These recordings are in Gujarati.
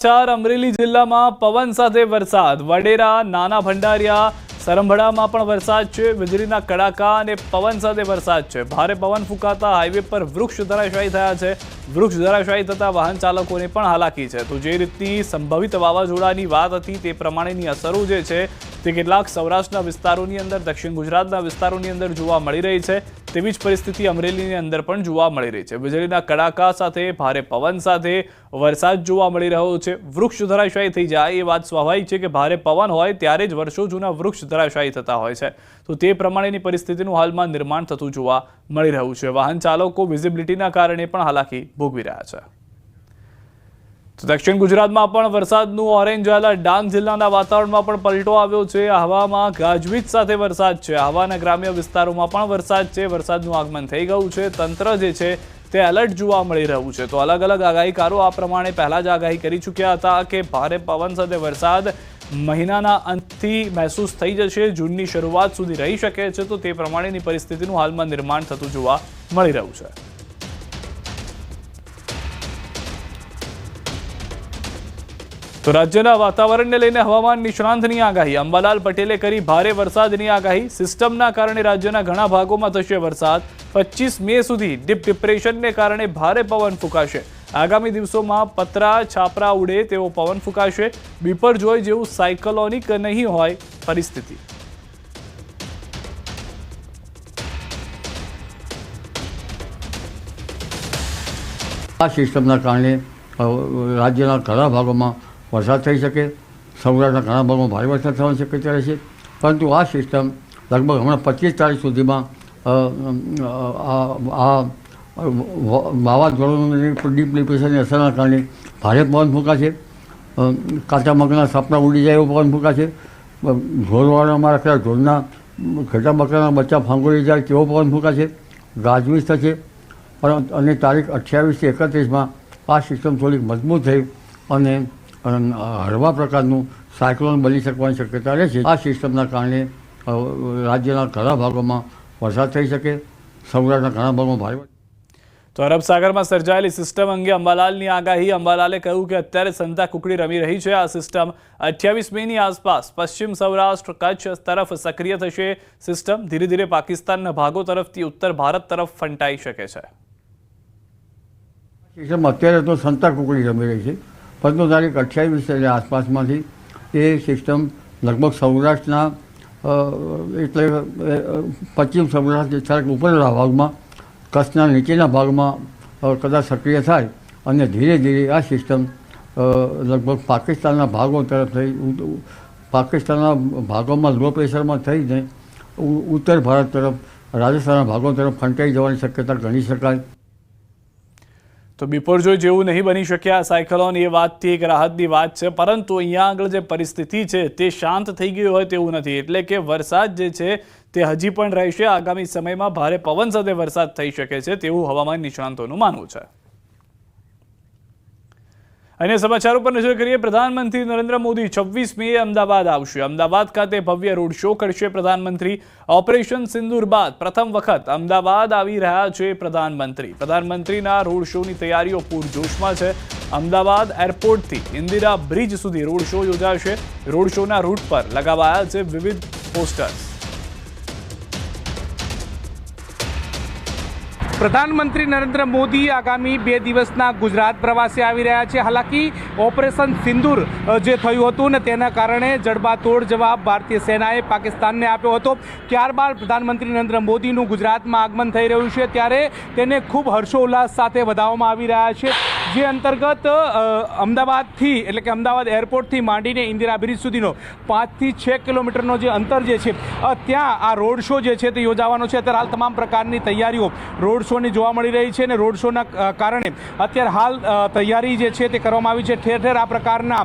અમરેલી જિલ્લામાં પવન સાથે વરસાદ. વડેરા, નાના ભંડારિયા, સરંભડામાં પણ વરસાદ છે. વીજળીના કડાકા અને પવન સાથે વરસાદ છે. ભારે પવન ફૂંકાતા હાઈવે પર વૃક્ષ ધરાશાયી થયા છે. વૃક્ષ ધરાશાયી થતા વાહન ચાલકોને પણ હાલાકી છે. તો જે રીતની સંભવિત વાવાઝોડાની વાત હતી તે પ્રમાણેની અસરો જે છે તે કેટલાક સૌરાષ્ટ્રના વિસ્તારોની અંદર, દક્ષિણ ગુજરાતના વિસ્તારોની અંદર જોવા મળી રહી છે. તેવી જ પરિસ્થિતિ અમરેલીની અંદર પણ જોવા મળી રહી છે. વીજળીના કડાકા સાથે ભારે પવન સાથે વરસાદ જોવા મળી રહ્યો છે. વૃક્ષ ધરાશાયી થઈ જાય એ વાત સ્વાભાવિક છે કે ભારે પવન હોય ત્યારે જ વર્ષો જૂના વૃક્ષ ધરાશાયી થતા હોય છે. તો તે પ્રમાણેની પરિસ્થિતિનું હાલમાં નિર્માણ થતું જોવા મળી રહ્યું છે. વાહન ચાલકો વિઝિબિલિટીના કારણે પણ હાલાકી ભોગવી રહ્યા છે. તો દક્ષિણ ગુજરાતમાં પણ વરસાદનું ઓરેન્જ એલર્ટ. ડાંગ જિલ્લાના વાતાવરણમાં પણ પલટો આવ્યો છે. આહવામાં ગાજવીજ સાથે વરસાદ છે. આહવાના ગ્રામ્ય વિસ્તારોમાં પણ વરસાદ છે. વરસાદનું આગમન થઈ ગયું છે. તંત્ર જે છે તે એલર્ટ જોવા મળી રહ્યું છે. તો અલગ અલગ આગાહીકારો આ પ્રમાણે પહેલા જ આગાહી કરી ચૂક્યા હતા કે ભારે પવન સાથે વરસાદ મહિનાના અંતથી મહેસૂસ થઈ જશે, જૂનની શરૂઆત સુધી રહી શકે છે. તો તે પ્રમાણેની પરિસ્થિતિનું હાલમાં નિર્માણ થતું જોવા મળી રહ્યું છે. તો રાજ્યના વાતાવરણને લઈને હવામાન નિષ્ણાંતની આગાહી. અંબાલાલ પટેલે કરી ભારે વરસાદની આગાહી. સિસ્ટમના કારણે રાજ્યના ઘણા ભાગોમાં થશે વરસાદ. 25 મે સુધી ડીપ ડિપ્રેશનને કારણે ભારે પવન ફૂંકાશે. આગામી દિવસોમાં પતરા છાપરા ઉડે તેવો પવન ફૂંકાશે. બિપરજોય જેવું સાયક્લોનિક નહીં હોય પરિસ્થિતિ. આ સિસ્ટમના કારણે રાજ્યના ઘણા ભાગોમાં વરસાદ થઈ શકે. સૌરાષ્ટ્રના ઘણા ભાગોમાં ભારે વરસાદ થવાની શક્યતા રહેશે. પરંતુ આ સિસ્ટમ લગભગ હમણાં 25 તારીખ સુધીમાં વાવાઝોડાની ડીપ ડિપ્રેશનની અસરના કારણે ભારે પવન ફૂંકાશે. કાચા મગના સપના ઉડી જાય એવો પવન ફૂંકાશે. ઢોરવાળામાં રાખેલા ઢોરના ઘટા બકરાના બચ્ચા ફાંગોળી જાય તેવો પવન ફૂંકાશે. ગાજવીજ થશે. અને તારીખ 28 થી 31માં આ સિસ્ટમ થોડીક મજબૂત થઈ અને હળવા પ્રકારનું સાયક્લોન બની શકવાની શક્યતા રહેશે. આ સિસ્ટમના કારણે રાજ્યના ઘણા ભાગોમાં વરસાદ થઈ શકે. સૌરાષ્ટ્રના ઘણા ભાગોમાં ભારે. તો અરબ સાગરમાં સર્જાયેલી સિસ્ટમ અંગે અંબાલાલની આગાહી. અંબાલાલે કહ્યું કે અત્યારે સંતા કુકડી રમી રહી છે. આ સિસ્ટમ 28 મેની આસપાસ પશ્ચિમ સૌરાષ્ટ્ર કચ્છ તરફ સક્રિય થશે. સિસ્ટમ ધીરે ધીરે પાકિસ્તાનના ભાગો તરફથી ઉત્તર ભારત તરફ ફંટાઈ શકે છે. સિસ્ટમ અત્યારે તો સંતા કુકડી રમી રહી છે, પરંતુ તારીખ 28 આસપાસમાંથી એ સિસ્ટમ લગભગ સૌરાષ્ટ્રના એટલે પશ્ચિમ સૌરાષ્ટ્ર ઉપરના ભાગમાં, કચ્છના નીચેના ભાગમાં કદાચ સક્રિય થાય અને ધીરે ધીરે આ સિસ્ટમ લગભગ પાકિસ્તાનના ભાગો તરફ થઈ, પાકિસ્તાનના ભાગોમાં લો પ્રેશરમાં થઈને ઉત્તર ભારત તરફ, રાજસ્થાનના ભાગો તરફ ફંટાઈ જવાની શક્યતા ગણી શકાય. તો બિપોરજોય જેવું નહીં બની શક્યા સાયક્લોન, એ વાતથી એક રાહતની વાત છે. પરંતુ અહીંયા આગળ જે પરિસ્થિતિ છે તે શાંત થઈ ગઈ હોય તેવું નથી. એટલે કે વરસાદ જે છે તે હજી પણ રહેશે. આગામી સમયમાં ભારે પવન સાથે વરસાદ થઈ શકે છે તેવું હવામાન નિષ્ણાંતોનું માનવું છે. અન્ય સમાચારો પર નજર કરીએ. પ્રધાનમંત્રી નરેન્દ્ર મોદી 26 મે અમદાવાદ આવશે. અમદાવાદ ખાતે ભવ્ય રોડ શો કરશે પ્રધાનમંત્રી. ઓપરેશન સિંદૂર બાદ પ્રથમ વખત અમદાવાદ આવી રહ્યા છે પ્રધાનમંત્રી. પ્રધાનમંત્રીના રોડ શોની તૈયારીઓ પૂરજોશમાં છે. અમદાવાદ એરપોર્ટથી ઇન્દિરા બ્રિજ સુધી રોડ શો યોજાશે. રોડ શોના રૂટ પર લગાવાયા છે વિવિધ પોસ્ટર્સ. પ્રધાનમંત્રી નરેન્દ્ર મોદી આગામી 2 દિવસના ગુજરાત પ્રવાસે આવી રહ્યા છે. હાલાકી ઓપરેશન સિંદૂર જે થયું હતું ને તેના કારણે જડબાતોડ જવાબ ભારતીય સેનાએ પાકિસ્તાનને આપ્યો હતો. ત્યારબાદ પ્રધાનમંત્રી નરેન્દ્ર મોદીનું ગુજરાતમાં આગમન થઈ રહ્યું છે, ત્યારે તેને ખૂબ હર્ષોલ્લાસ સાથે વધાવવામાં આવી રહ્યા છે. જે અંતર્ગત અમદાવાદથી એટલે કે અમદાવાદ એરપોર્ટથી માંડીને ઇન્દિરા બ્રિજ સુધીનો 5 થી 6 કિલોમીટરનો જે અંતર જે છે ત્યાં આ રોડ શો જે છે તે યોજાવાનો છે. અત્યારે હાલ તમામ પ્રકારની તૈયારીઓ રોડ શોની જોવા મળી રહી છે અને રોડ શોના કારણે અત્યારે હાલ તૈયારી જે છે તે કરવામાં આવી છે. ઠેર ઠેર આ પ્રકારના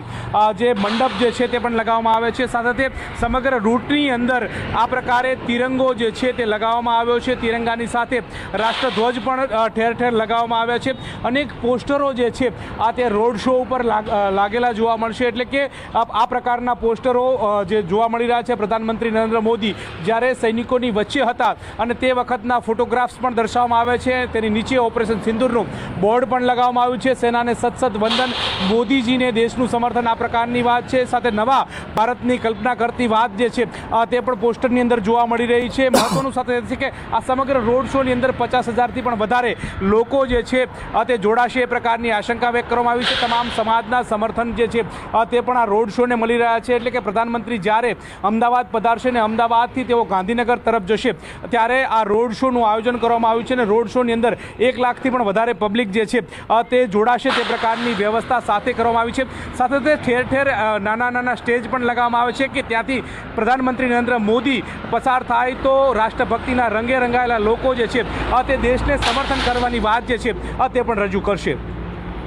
જે મંડપ જે છે તે પણ લગાવવામાં આવે છે. સાથે સમગ્ર રૂટની અંદર આ પ્રકારે તિરંગો જે છે તે લગાવવામાં આવ્યો છે. તિરંગાની સાથે રાષ્ટ્રધ્વજ પણ ઠેર ઠેર લગાવવામાં આવ્યા છે. અનેક પોસ્ટરો જે છે તે રોડ શો ઉપર લાગેલા જોવા મળશે. એટલે કે આ પ્રકારના પોસ્ટરો જે જોવા મળી રહ્યા છે પ્રધાનમંત્રી નરેન્દ્ર મોદી જ્યારે સૈનિકોની વચ્ચે હતા અને તે વખતના ફોટોગ્રાફ્સ પણ દર્શાવવામાં આવે છે. તેની નીચે ઓપરેશન સિંદૂરનું બોર્ડ પણ લગાવવામાં આવ્યું છે. સેનાને સત વંદન, મોદીજીને દેશનું સમર્થન, આ પ્રકારની વાત છે. સાથે નવા ભારતની કલ્પના કરતી વાત જે છે તે પણ પોસ્ટરની અંદર જોવા મળી રહી છે. મહત્વનું સાથે છે કે આ સમગ્ર રોડ શોની અંદર 50,000થી પણ વધારે લોકો જે છે તે જોડાશે એ પ્રકારની આશંકા વ્યક્ત કરવામાં આવી છે. તમામ સમાજના સમર્થન જે છે તે પણ આ રોડ શોને મળી રહ્યા છે. એટલે કે પ્રધાનમંત્રી જ્યારે અમદાવાદ પધારશે ને અમદાવાદથી તેઓ ગાંધીનગર તરફ જશે ત્યારે આ રોડ શોનું આયોજન કરવામાં આવ્યું છે. અને રોડ શોની અંદર 1 લાખથી પણ વધારે પબ્લિક જે છે તે જોડાશે તે પ્રકારની વ્યવસ્થા સાથે કરવામાં આવી છે. સાથે તે ઠેર ઠેર નાના સ્ટેજ પણ લગાવવામાં આવે છે કે ત્યાંથી પ્રધાનમંત્રી નરેન્દ્ર મોદી પસાર થાય તો રાષ્ટ્રભક્તિના રંગે રંગાયેલા લોકો જે છે તે દેશને સમર્થન કરવાની વાત જે છે તે પણ રજૂ કરશે.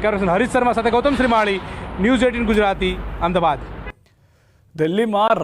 કેમેરામેન હરીશ શર્મા સાથે ગૌતમ શ્રીમાળી, ન્યૂઝ 18 ગુજરાતી, અમદાવાદ. દિલ્હીમાં